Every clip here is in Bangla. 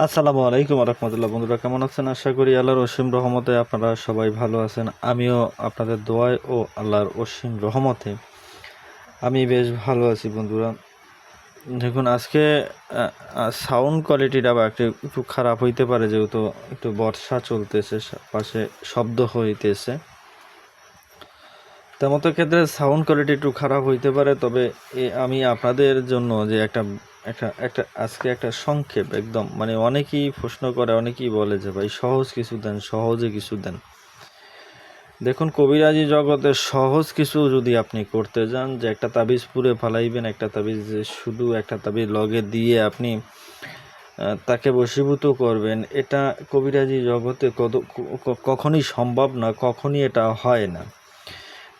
আসসালামু আলাইকুম রহমতুল্লাহ। বন্ধুরা কেমন আছেন? আশা করি আল্লাহর অসীম রহমতে আপনারা সবাই ভালো আছেন। আমিও আপনাদের দোয়ায় ও আল্লাহর অসীম রহমতে আমি বেশ ভালো আছি। বন্ধুরা দেখুন, আজকে সাউন্ড কোয়ালিটিটা বা একটু খারাপ হইতে পারে, যেহেতু একটু বর্ষা চলতেছে, পাশে শব্দ হইতেছে, তেমতো ক্ষেত্রে সাউন্ড কোয়ালিটি একটু খারাপ হইতে পারে। তবে আমি আপনাদের জন্য যে একটা একটা একটা আজকে একটা সংক্ষেপ, একদম মানে অনেকেই প্রশ্ন করে, অনেকেই বলে যে ভাই সহজ কিছু দেন, সহজে কিছু দেন। দেখুন, কবিরাজি জগতে সহজ কিছু যদি আপনি করতে যান, যে একটা তাবিজ পুরে ফালাইবেন, একটা তাবিজ শুধু একটা তাবিজ লগে দিয়ে আপনি তাকে বশীভূত করবেন, এটা কবিরাজি জগতে কখনই সম্ভব না, কখনই এটা হয় না।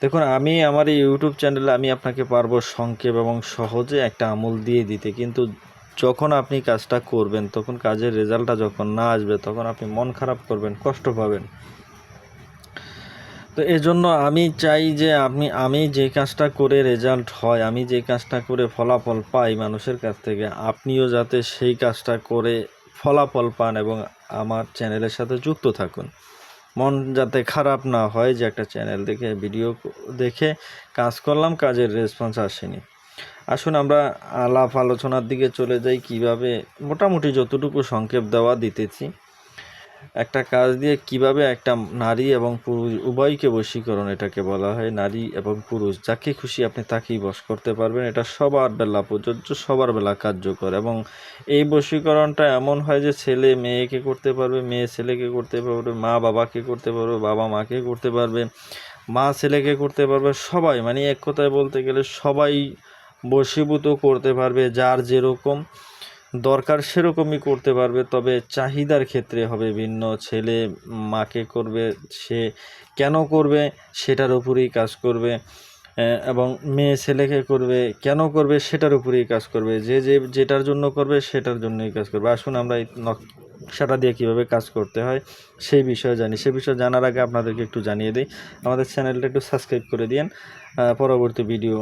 দেখুন, আমি আমার এই ইউটিউব চ্যানেলে আমি আপনাকে পারবো সংক্ষেপ এবং সহজে একটা আমল দিয়ে দিতে, কিন্তু যখন আপনি কাজটা করবেন, তখন কাজের রেজাল্টটা যখন না আসবে, তখন আপনি মন খারাপ করবেন, কষ্ট পাবেন। তো এজন্য আমি চাই যে আমি যে কাজটা করে রেজাল্ট হয়, আমি যে কাজটা করে ফলাফল পাই মানুষের কাছ থেকে, আপনিও যাতে সেই কাজটা করে ফলাফল পান এবং আমার চ্যানেলের সাথে যুক্ত থাকুন। মন যাতে খারাপ না হয় যে একটা চ্যানেল দেখে, ভিডিও দেখে কাজ করলাম, কাজের রেসপন্স আসেনি। আসুন আমরা আলাপ আলোচনার দিকে চলে যাই, কিভাবে মোটামুটি যতটুকু সংক্ষেপ দেওয়া দিতেছি, একটা কাজ দিয়ে কিভাবে একটা নারী এবং পুরুষ উভয়কে বশীকরণ, এটাকে বলা হয় নারী এবং পুরুষ, যাকে খুশি আপনি তাকেই বশ করতে পারবেন। এটা সবার বেলা প্রযোজ্য, সবার বেলা কার্যকর। এবং এই বশীকরণটা এমন হয় যে ছেলে মেয়েকে করতে পারবে, মেয়ে ছেলেকে করতে পারবে, মা বাবাকে করতে পারবে, বাবা মাকে করতে পারবে, মা ছেলেকে করতে পারবে, সবাই, মানে এক কথায় বলতে গেলে সবাই বশীভূত করতে পারবে। যার যেরকম দরকার সেরকমই করতে পারবে, তবে চাহিদার ক্ষেত্রে হবে ভিন্ন। ছেলে মাকে করবে, সে কেন করবে সেটার উপরেই কাজ করবে, এবং মেয়ে ছেলেকে করবে, কেন করবে সেটার উপরেই কাজ করবে। যেটার জন্য করবে সেটার জন্যই কাজ করবে। আসুন আমরা এই নকশাটা দিয়ে কীভাবে কাজ করতে হয় সেই বিষয়ে জানি। সেই বিষয়ে জানার আগে আপনাদেরকে একটু জানিয়ে দিই, আমাদের চ্যানেলটা একটু সাবস্ক্রাইব করে দিন, পরবর্তী ভিডিও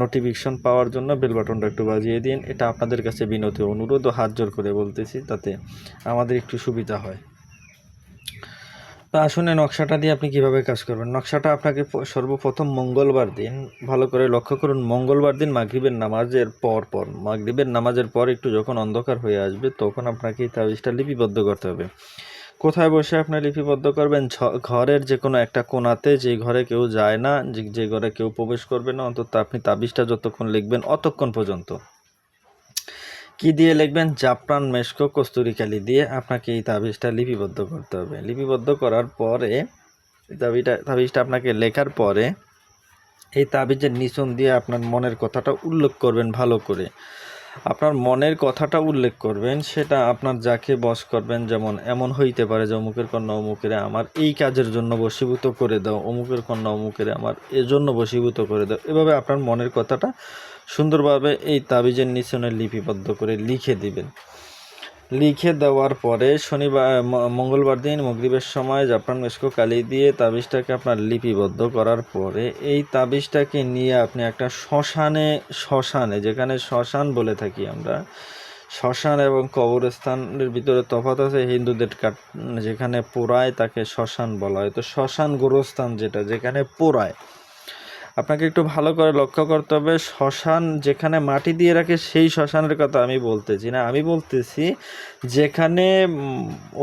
নোটিফিকেশন পাওয়ার জন্য বেল বাটনটা একটু বাজিয়ে দিন। এটা আপনাদের কাছে বিনত অনুরোধ ও হাত জোর করে বলতেছি, তাতে আমাদের একটু সুবিধা হয়। তো আসুন এই নকশাটা দিয়ে আপনি কিভাবে কাজ করবেন। নকশাটা আপনাকে সর্বপ্রথম মঙ্গলবার দিন, ভালো করে লক্ষ্য করুন, মঙ্গলবার দিন মাগরিবের নামাজের পর একটু যখন অন্ধকার হয়ে আসবে, তখন আপনাকে এই তাবিজটা লিপিবদ্ধ করতে হবে। কোথায় বসে আপনি লিপিবদ্ধ করবেন? ঘরের যে কোনো একটা কোণাতে, যে ঘরে কেউ যায় না, যে ঘরে কেউ প্রবেশ করবে না, অন্তত আপনি তাবিজটা যতক্ষণ লিখবেন অতক্ষণ পর্যন্ত। কি দিয়ে লিখবেন? জাফরান, মেশকো, কস্তুরীকালি দিয়ে আপনাকে এই তাবিজটা লিপিবদ্ধ করতে হবে। লিপিবদ্ধ করার পরে তাবিজটা আপনাকে লেখার পরে এই তাবিজের নিচন দিয়ে আপনার মনের কথাটা উল্লেখ করবেন। ভালো করে আপনার মনের কথাটা উল্লেখ করবেন, সেটা আপনার যাকে বশ করবেন। যেমন এমন হইতে পারে যে অমুকের কন্যা অমুকেরে আমার এই কাজের জন্য বশীভূত করে দাও, অমুকের কন্যা অমুকেরে আমার এজন্য বশীভূত করে দাও। এভাবে আপনার মনের কথাটা সুন্দরভাবে এই তাবিজের নিচনে লিপিবদ্ধ করে লিখে দিবেন। লিখে দেওয়ার পরে মঙ্গলবার দিন মাগরিবের সময় জাফরান, মেশকো, কালি দিয়ে তাবিজটাকে আপনার লিপিবদ্ধ করার পরে এই তাবিজটাকে নিয়ে আপনি একটা শ্মশানে, যেখানে শ্মশান বলে থাকি আমরা, শ্মশান এবং কবরস্থানের ভিতরে তফাৎ আছে। হিন্দুদের যেখানে পোড়ায় তাকে শ্মশান বলা হয়। তো শ্মশান গোরস্থান যেখানে পোড়ায়, আপনাকে একটু ভালো করে লক্ষ্য করতে হবে। শ্মশান যেখানে মাটি দিয়ে রাখে সেই শ্মশানের কথা আমি বলতেছি না, আমি বলতেছি যেখানে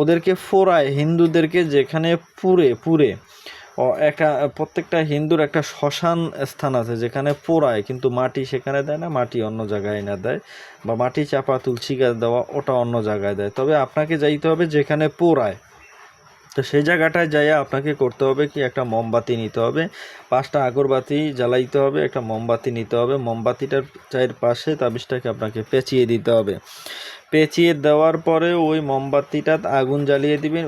ওদেরকে পোড়ায়, হিন্দুদেরকে যেখানে পুড়ে একটা প্রত্যেকটা হিন্দুর একটা শ্মশান স্থান আছে যেখানে পোড়ায়, কিন্তু মাটি সেখানে দেয় না, মাটি অন্য জায়গায় না দেয়, বা মাটি চাপা তুলসী গাছ দেওয়া ওটা অন্য জায়গায় দেয়। তবে আপনাকে যাইতে হবে যেখানে পোড়ায়। তো সেই জায়গাটায় যাইয়া আপনাকে করতে হবে কি, একটা মোমবাতি নিতে হবে, 5টা আগরবাতি জ্বালাইতে হবে, একটা মোমবাতি নিতে হবে। মোমবাতিটার চারপাশে তাবিজটাকে আপনাকে পেঁচিয়ে দিতে হবে। পেঁচিয়ে দেওয়ার পরে ওই মোমবাতিটা আগুন জ্বালিয়ে দিবেন,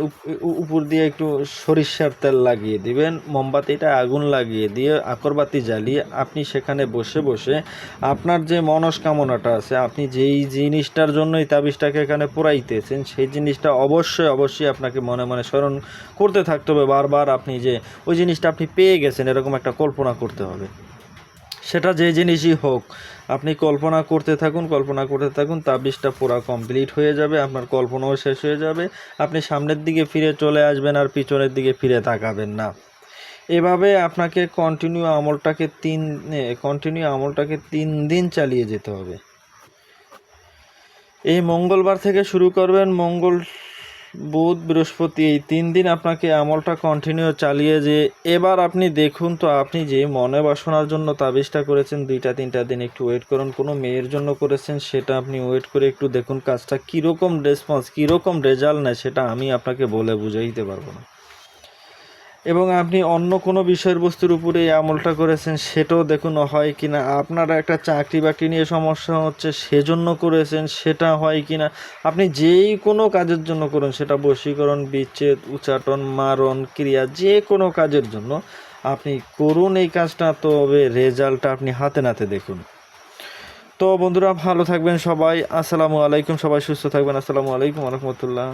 উপর দিয়ে একটু সরিষার তেল লাগিয়ে দিবেন। মোমবাতিটা আগুন লাগিয়ে দিয়ে আকরবাতি জ্বালিয়ে আপনি সেখানে বসে বসে আপনার যে মনস্কামনাটা আছে, আপনি যেই জিনিসটার জন্য এই তাবিজটাকে এখানে পোড়াইতেছেন, সেই জিনিসটা অবশ্যই আপনাকে মনে মনে স্মরণ করতে থাকতে হবে বারবার। আপনি যে ওই জিনিসটা আপনি পেয়ে গেছেন, এরকম একটা কল্পনা করতে হবে। সেটা যে জিনিসই হোক, আপনি কল্পনা করতে থাকুন, তাবিজটা পুরো কমপ্লিট হয়ে যাবে, আপনার কল্পনাও শেষ হয়ে যাবে, আপনি সামনের দিকে ফিরে চলে আসবেন আর পিছনের দিকে ফিরে তাকাবেন না। এভাবে আপনাকে কন্টিনিউ আমলটাকে 3 দিন চালিয়ে যেতে হবে। এই মঙ্গলবার থেকে শুরু করবেন, মঙ্গল, বুধ, বৃহস্পতি, এই 3 দিন আপনাকে আমলটা কন্টিনিউ চালিয়ে যে এবার আপনি দেখুন তো, আপনি যে মনে বাসনার জন্য তাবিজটা করেছেন 2-3টা দিন একটু ওয়েট করুন, কোনো মেয়ের জন্য করেছেন সেটা আপনি ওয়েট করে একটু দেখুন কাজটা কীরকম রেসপন্স, কীরকম রেজাল্ট নেয়, সেটা আমি আপনাকে বলে বুঝাইতে পারবো না। এবং আপনি অন্য কোনো বিষয়ের বস্তুর উপরে এই আমলটা করেছেন সেটাও দেখুন হয় কি না। আপনারা একটা চাকরি বাকরি নিয়ে সমস্যা হচ্ছে সেজন্য করেছেন, সেটা হয় কি না। আপনি যেই কোনো কাজের জন্য করুন, সেটা বশীকরণ, বিচ্ছেদ, উচ্চাটন, মারণ ক্রিয়া, যে কোনো কাজের জন্য আপনি করুন এই কাজটা, তবে রেজাল্টটা আপনি হাতে নাতে দেখুন। তো বন্ধুরা, ভালো থাকবেন সবাই। আসসালামু আলাইকুম। সবাই সুস্থ থাকবেন। আসসালামু আলাইকুম ওয়া রাহমাতুল্লাহ।